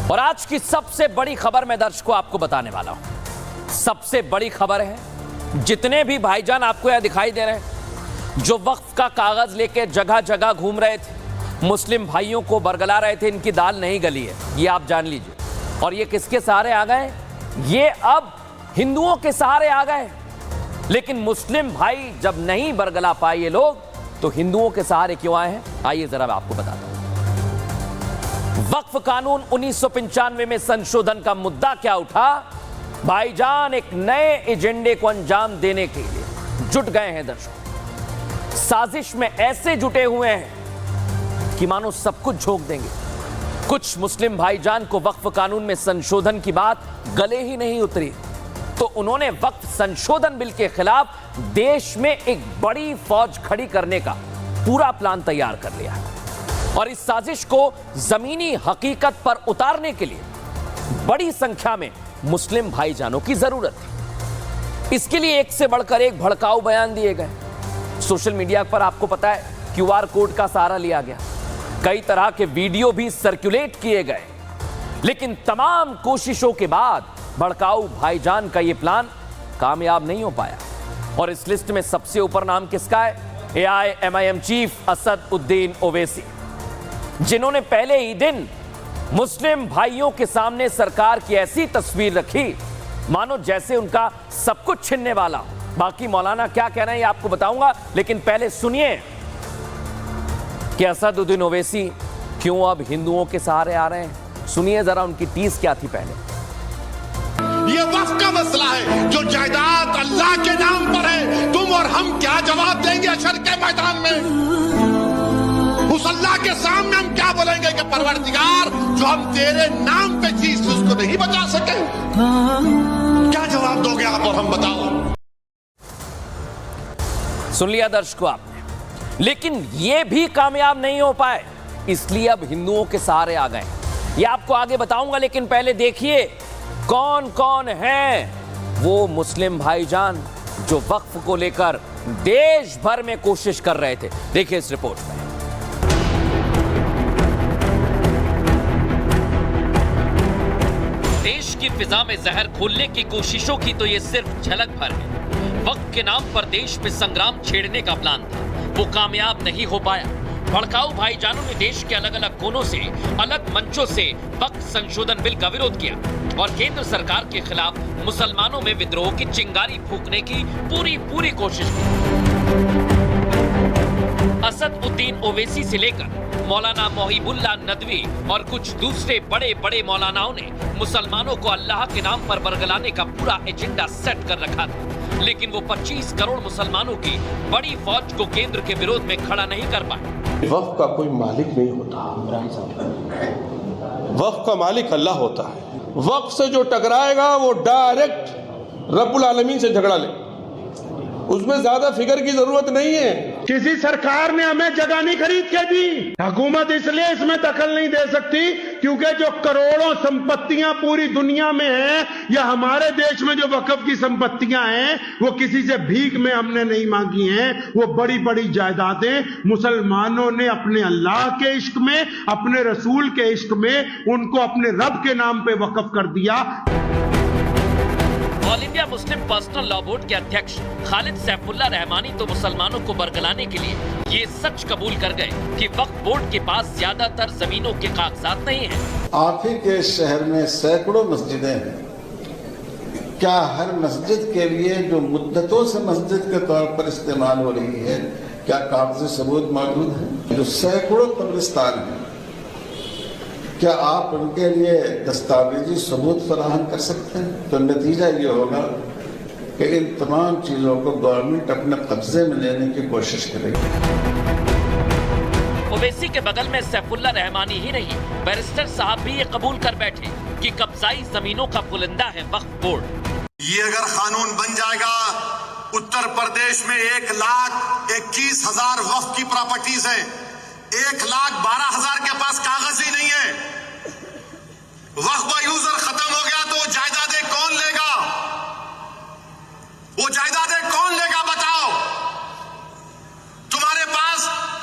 और आज की सबसे बड़ी खबर मैं दर्शकों आपको बताने वाला हूं। सबसे बड़ी खबर है, जितने भी भाईजान आपको यहां दिखाई दे रहे हैं जो वक्फ का कागज लेके जगह जगह घूम रहे थे, मुस्लिम भाइयों को बरगला रहे थे, इनकी दाल नहीं गली है, ये आप जान लीजिए। और ये किसके सहारे आ गए? ये अब हिंदुओं के सहारे आ गए। लेकिन मुस्लिम भाई जब नहीं बरगला पाए ये लोग, तो हिंदुओं के सहारे क्यों आए हैं? आइए जरा मैं आपको बताता हूं। वक्फ कानून 1995 में संशोधन का मुद्दा क्या उठा? भाईजान एक नए एजेंडे को अंजाम देने के लिए जुट गए हैं दर्शकों। साजिश में ऐसे जुटे हुए हैं कि मानो सब कुछ झोंक देंगे। कुछ मुस्लिम भाईजान को वक्फ कानून में संशोधन की बात गले ही नहीं उतरी, तो उन्होंने वक्फ संशोधन बिल के खिलाफ देश में एक बड़ी फौज खड़ी करने का पूरा प्लान तैयार कर लिया। और इस साजिश को जमीनी हकीकत पर उतारने के लिए बड़ी संख्या में मुस्लिम भाईजानों की जरूरत थी। इसके लिए एक से बढ़कर एक भड़काऊ बयान दिए गए। सोशल मीडिया पर आपको पता है क्यूआर कोड का सहारा लिया गया, कई तरह के वीडियो भी सर्कुलेट किए गए। लेकिन तमाम कोशिशों के बाद भड़काऊ भाईजान का यह प्लान कामयाब नहीं हो पाया। और इस लिस्ट में सबसे ऊपर नाम किसका है? AIMIM चीफ असद उद्दीन ओवैसी, जिन्होंने पहले ही दिन मुस्लिम भाइयों के सामने सरकार की ऐसी तस्वीर रखी मानो जैसे उनका सब कुछ छीनने वाला। बाकी मौलाना क्या कहना है ये आपको बताऊंगा, लेकिन पहले सुनिए कि असद उद्दीन ओवैसी क्यों अब हिंदुओं के सहारे आ रहे हैं। सुनिए जरा उनकी टीज क्या थी पहले। ये वक्फ का मसला है, जो जायदाद अल्लाह के नाम पर है। तुम और हम क्या जवाब देंगे हशर के मैदान में? उस अल्लाह के सामने हम क्या बोलेंगे कि परवरदिगार, जो हम तेरे नाम पे चीज थी उसको नहीं बचा सके? क्या जवाब दोगे आप और हम? बताओ। सुन लिया दर्शकों आपने, लेकिन यह भी कामयाब नहीं हो पाए, इसलिए अब हिंदुओं के सहारे आ गए। यह आपको आगे बताऊंगा, लेकिन पहले देखिए कौन कौन हैं वो मुस्लिम भाईजान जो वक्फ को लेकर देश भर में कोशिश कर रहे थे। देखिए इस रिपोर्ट में। देश की फिजा में जहर घोलने की कोशिशों की तो ये सिर्फ झलक भर है। वक्फ के नाम पर देश में संग्राम छेड़ने का प्लान था, वो कामयाब नहीं हो पाया। भड़काऊ भाईजानों ने देश के अलग अलग कोनों से, अलग मंचों से वक्फ संशोधन बिल का विरोध किया और केंद्र सरकार के खिलाफ मुसलमानों में विद्रोह की चिंगारी फूंकने की पूरी कोशिश की। असद उद्दीन ओवैसी से लेकर मौलाना मोहिबुल्लाह नदवी और कुछ दूसरे बड़े बड़े मौलानाओं ने मुसलमानों को अल्लाह के नाम पर बरगलाने का पूरा एजेंडा सेट कर रखा था। लेकिन वो 25 करोड़ मुसलमानों की बड़ी फौज को केंद्र के विरोध में खड़ा नहीं कर पाए। वक्फ का कोई मालिक नहीं होता, वक्फ का मालिक अल्लाह होता है। वक्फ से जो टकराएगा वो डायरेक्ट रब्बुल आलमीन से झगड़ा ले, उसमें ज्यादा फिगर की जरूरत नहीं है। किसी सरकार ने हमें जगह नहीं खरीद के दी। हुकूमत इसलिए इसमें दखल नहीं दे सकती क्योंकि जो करोड़ों संपत्तियां पूरी दुनिया में हैं या हमारे देश में जो वक्फ की संपत्तियां हैं वो किसी से भीख में हमने नहीं मांगी हैं। वो बड़ी बड़ी जायदादें मुसलमानों ने अपने अल्लाह के इश्क में, अपने रसूल के इश्क में उनको अपने रब के नाम पे वक्फ कर दिया। All India Muslim personal law board के अध्यक्ष खालिद सैफुल्लाह रहमानी तो मुसलमानों को बरगलाने के लिए ये सच कबूल कर गए कि वक्फ बोर्ड के पास ज्यादातर जमीनों के कागजात नहीं हैं। आप ही के शहर में सैकड़ों मस्जिदें हैं, क्या हर मस्जिद के लिए जो मुद्दतों से मस्जिद के तौर पर इस्तेमाल हो रही है, क्या कागजी सबूत मौजूद है? जो सैकड़ों कब्रिस्तान हैं, क्या आप उनके लिए दस्तावेजी सबूत फराहम कर सकते हैं? तो नतीजा ये होगा कि इन तमाम चीजों को गवर्नमेंट अपने कब्जे में लेने की कोशिश करेगी। ओवैसी के बगल में सैफुल्लाह रहमानी ही नहीं, बैरिस्टर साहब भी ये कबूल कर बैठे कि कब्जाई जमीनों का पुलिंदा है वक्फ बोर्ड। ये अगर कानून बन जाएगा, उत्तर प्रदेश में 1,21,000 वक्फ की प्रॉपर्टीज है, 1,12,000 के पास कागज ही नहीं है। वक्फ का यूजर खत्म हो गया तो जायदादें कौन लेगा? वो जायदादें कौन लेगा? बताओ। तुम्हारे पास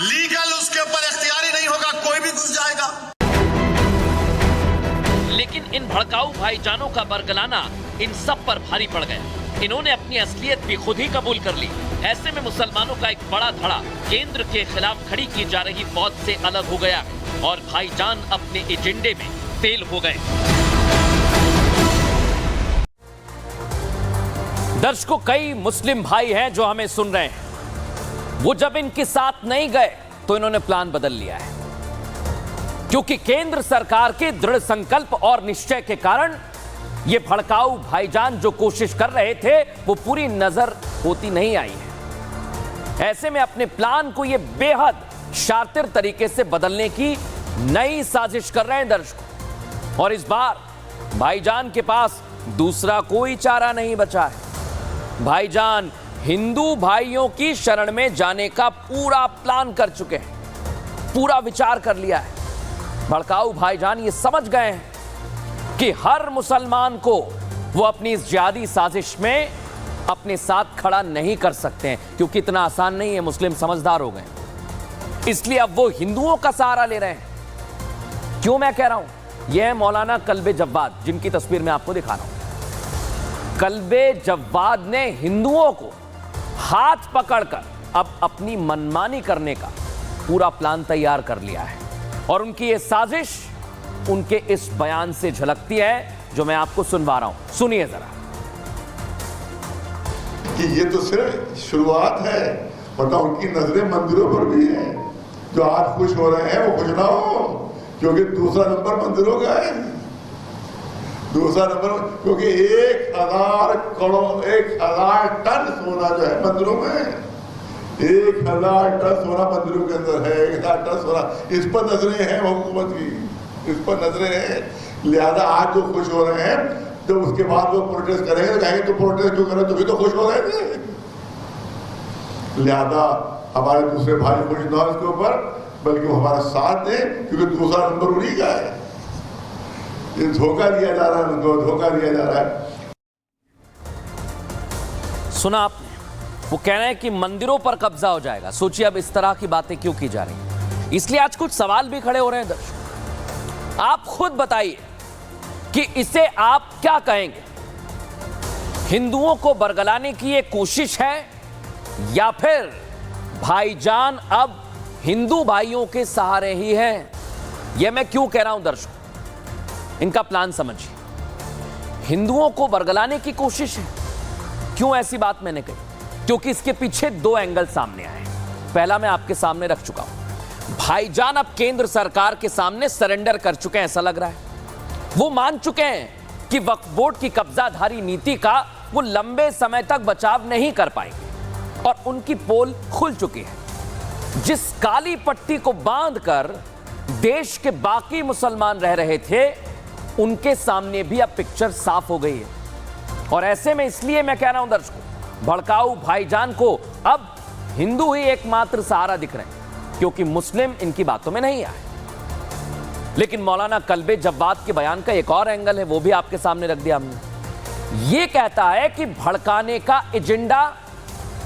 लीगल उसके ऊपर इख्तियारी नहीं होगा, कोई भी घुस जाएगा। इन भड़काऊ भाईजानों का बरगलाना इन सब पर भारी पड़ गया। इन्होंने अपनी असलियत भी खुद ही कबूल कर ली। ऐसे में मुसलमानों का एक बड़ा धड़ा केंद्र के खिलाफ खड़ी की जा रही फौज से अलग हो गया और भाईजान अपने एजेंडे में फेल हो गए। दर्शकों, कई मुस्लिम भाई हैं जो हमें सुन रहे हैं, वो जब इनके साथ नहीं गए तो इन्होंने प्लान बदल लिया है, क्योंकि केंद्र सरकार के दृढ़ संकल्प और निश्चय के कारण ये भड़काऊ भाईजान जो कोशिश कर रहे थे वो पूरी नजर होती नहीं आई है। ऐसे में अपने प्लान को ये बेहद शातिर तरीके से बदलने की नई साजिश कर रहे हैं दर्शकों। और इस बार भाईजान के पास दूसरा कोई चारा नहीं बचा है। भाईजान हिंदू भाइयों की शरण में जाने का पूरा प्लान कर चुके हैं, पूरा विचार कर लिया है। भड़काऊ भाईजान ये समझ गए हैं कि हर मुसलमान को वो अपनी इस जिहादी साजिश में अपने साथ खड़ा नहीं कर सकते हैं, क्योंकि इतना आसान नहीं है, मुस्लिम समझदार हो गए, इसलिए अब वो हिंदुओं का सहारा ले रहे हैं। क्यों मैं कह रहा हूं? यह है मौलाना कल्बे जव्वाद, जिनकी तस्वीर मैं आपको दिखा रहा हूं। कल्बे जव्वाद ने हिंदुओं को हाथ पकड़कर अब अपनी मनमानी करने का पूरा प्लान तैयार कर लिया है, और उनकी यह साजिश उनके इस बयान से झलकती है जो मैं आपको सुनवा रहा हूं। सुनिए जरा। कि ये तो सिर्फ शुरुआत है, वरना उनकी नजरें मंदिरों पर भी हैं। जो आज खुश हो रहे हैं वो खुश ना हो, क्योंकि दूसरा नंबर मंदिरों का है। दूसरा नंबर क्योंकि 1000 करोड़ 1000 टन सोना जो है मंदिरों में, 1000 टन सोना मंदिरों के अंदर है। 1000 टन सोना, इस पर नजरें हैं हुकूमत की, इस पर नजरें हैं। लिहाजा आज जो खुश हो रहे हैं, जब उसके बाद वो प्रोटेस्ट करेंगे तो कहेंगे तो प्रोटेस्ट क्यों करें, तो भी तो खुश हो रहे थे। लिहाजा हमारे दूसरे भाई खुश ना हो इसके ऊपर, बल्कि वो हमारा साथ दें, क्योंकि दूसरा नंबर उन्हीं का है। ये धोखा दिया जा रहा है, उनको धोखा दिया जा रहा है। सुना आपने? वो कह रहे हैं कि मंदिरों पर कब्जा हो जाएगा। सोचिए अब इस तरह की बातें क्यों की जा रही हैं। इसलिए आज कुछ सवाल भी खड़े हो रहे हैं दर्शक। आप खुद बताइए कि इसे आप क्या कहेंगे? हिंदुओं को बरगलाने की ये कोशिश है, या फिर भाईजान अब हिंदू भाइयों के सहारे ही हैं? यह मैं क्यों कह रहा हूं दर्शक, इनका प्लान समझिए। हिंदुओं को बरगलाने की कोशिश है। क्यों ऐसी बात मैंने कही? क्योंकि इसके पीछे दो एंगल सामने आए। पहला मैं आपके सामने रख चुका हूं। भाईजान अब केंद्र सरकार के सामने सरेंडर कर चुके हैं, ऐसा लग रहा है। वो मान चुके हैं कि वक्फ बोर्ड की कब्जाधारी नीति का वो लंबे समय तक बचाव नहीं कर पाएंगे, और उनकी पोल खुल चुकी है। जिस काली पट्टी को बांधकर देश के बाकी मुसलमान रह रहे थे, उनके सामने भी अब पिक्चर साफ हो गई है। और ऐसे में इसलिए मैं कह रहा हूं दर्शकों, भड़काऊ भाईजान को अब हिंदू ही एकमात्र सहारा दिख रहे हैं, क्योंकि मुस्लिम इनकी बातों में नहीं आए। लेकिन मौलाना कल्बे जव्वाद के बयान का एक और एंगल है, वो भी आपके सामने रख दिया हमने। ये कहता है कि भड़काने का एजेंडा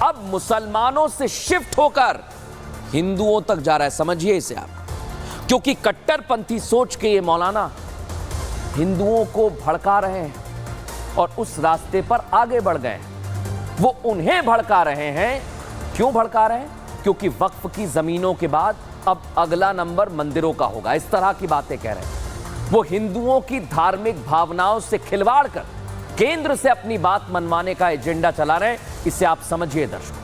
अब मुसलमानों से शिफ्ट होकर हिंदुओं तक जा रहा है। समझिए इसे आप, क्योंकि कट्टरपंथी सोच के ये मौलाना हिंदुओं को भड़का रहे हैं और उस रास्ते पर आगे बढ़ गए हैं। वो उन्हें भड़का रहे हैं। क्यों भड़का रहे हैं? क्योंकि वक्फ की जमीनों के बाद अब अगला नंबर मंदिरों का होगा, इस तरह की बातें कह रहे हैं। वो हिंदुओं की धार्मिक भावनाओं से खिलवाड़ कर केंद्र से अपनी बात मनवाने का एजेंडा चला रहे हैं। इसे आप समझिए दर्शकों।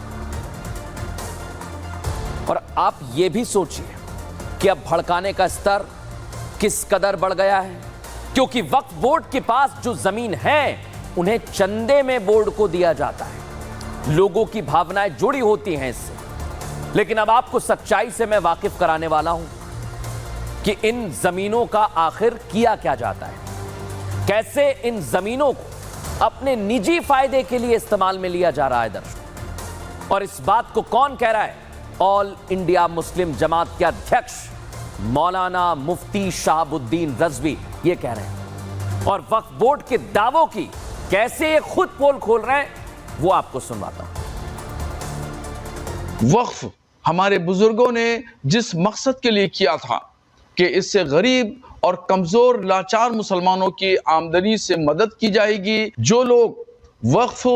और आप ये भी सोचिए कि अब भड़काने का स्तर किस कदर बढ़ गया है, क्योंकि वक्फ बोर्ड के पास जो जमीन है उन्हें चंदे में बोर्ड को दिया जाता है। लोगों की भावनाएं जुड़ी होती हैं इससे। लेकिन अब आपको सच्चाई से मैं वाकिफ कराने वाला हूं कि इन जमीनों का आखिर किया क्या जाता है, कैसे इन जमीनों को अपने निजी फायदे के लिए इस्तेमाल में लिया जा रहा है दर्शकों। और इस बात को कौन कह रहा है? ऑल इंडिया मुस्लिम जमात के अध्यक्ष मौलाना मुफ्ती शहाबुद्दीन रजवी ये कह रहे हैं। और वक्फ बोर्ड के दावों की कैसे ये खुद पोल खोल रहे हैं, वो आपको सुनवाता हूं। वक्फ हमारे बुजुर्गों ने जिस मकसद के लिए किया था कि इससे गरीब और कमजोर लाचार मुसलमानों की आमदनी से मदद की जाएगी। जो लोग वक्फ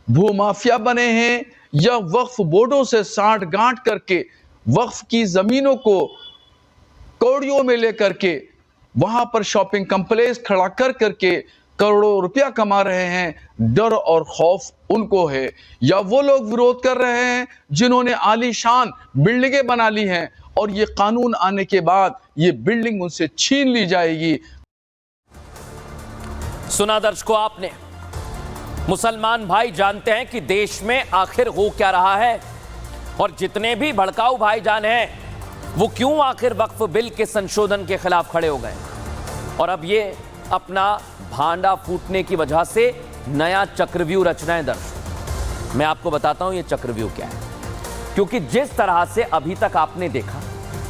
भूमाफिया बने हैं या वक्फ बोर्डों से साठ गांठ करके वक्फ की जमीनों को कौड़ियों में लेकर के वहां पर शॉपिंग कॉम्प्लेक्स खड़ा कर करके करोड़ों रुपया कमा रहे हैं, डर और खौफ उनको है। या वो लोग विरोध कर रहे हैं जिन्होंने आलीशान बिल्डिंगें बना ली हैं और ये कानून आने के बाद ये बिल्डिंग उनसे छीन ली जाएगी। सुना दर्शकों आपने, मुसलमान भाई जानते हैं कि देश में आखिर हो क्या रहा है और जितने भी भड़काऊ भाईजान हैं वो क्यों आखिर वक्फ बिल के संशोधन के खिलाफ खड़े हो गए और अब ये अपना भांडा फूटने की वजह से नया चक्रव्यूह रचना है। दर्शक मैं आपको बताता हूं ये चक्रव्यूह क्या है, क्योंकि जिस तरह से अभी तक आपने देखा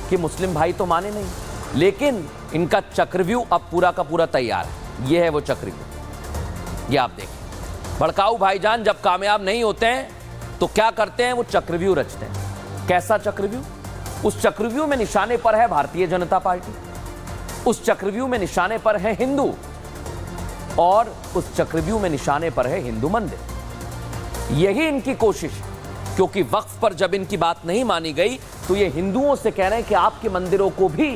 कि मुस्लिम भाई तो माने नहीं, लेकिन इनका चक्रव्यूह अब पूरा का पूरा तैयार है। ये है वो चक्रव्यूह, ये आप देखिए। भड़काऊ भाईजान जब कामयाब नहीं होते हैं तो क्या करते हैं, वो चक्रव्यूह रचते हैं। कैसा चक्रव्यूह? उस चक्रव्यूह में निशाने पर है भारतीय जनता पार्टी, उस चक्रव्यूह में निशाने पर है हिंदू और उस चक्रव्यूह में निशाने पर है हिंदू मंदिर। यही इनकी कोशिश है, क्योंकि वक्फ पर जब इनकी बात नहीं मानी गई तो ये हिंदुओं से कह रहे हैं कि आपके मंदिरों को भी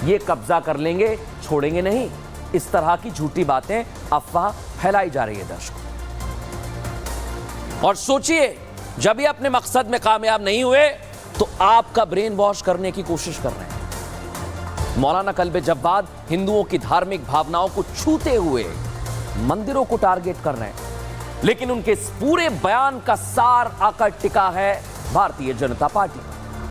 ये कब्जा कर लेंगे, छोड़ेंगे नहीं। इस तरह की झूठी बातें, अफवाह फैलाई जा रही है दर्शकों। और सोचिए, जब ये अपने मकसद में कामयाब नहीं हुए तो आपका ब्रेन वॉश करने की कोशिश कर रहे हैं। मौलाना कल्बे जव्वाद हिंदुओं की धार्मिक भावनाओं को छूते हुए मंदिरों को टारगेट कर रहे हैं, लेकिन उनके इस पूरे बयान का सार आकर टिका है भारतीय जनता पार्टी पर।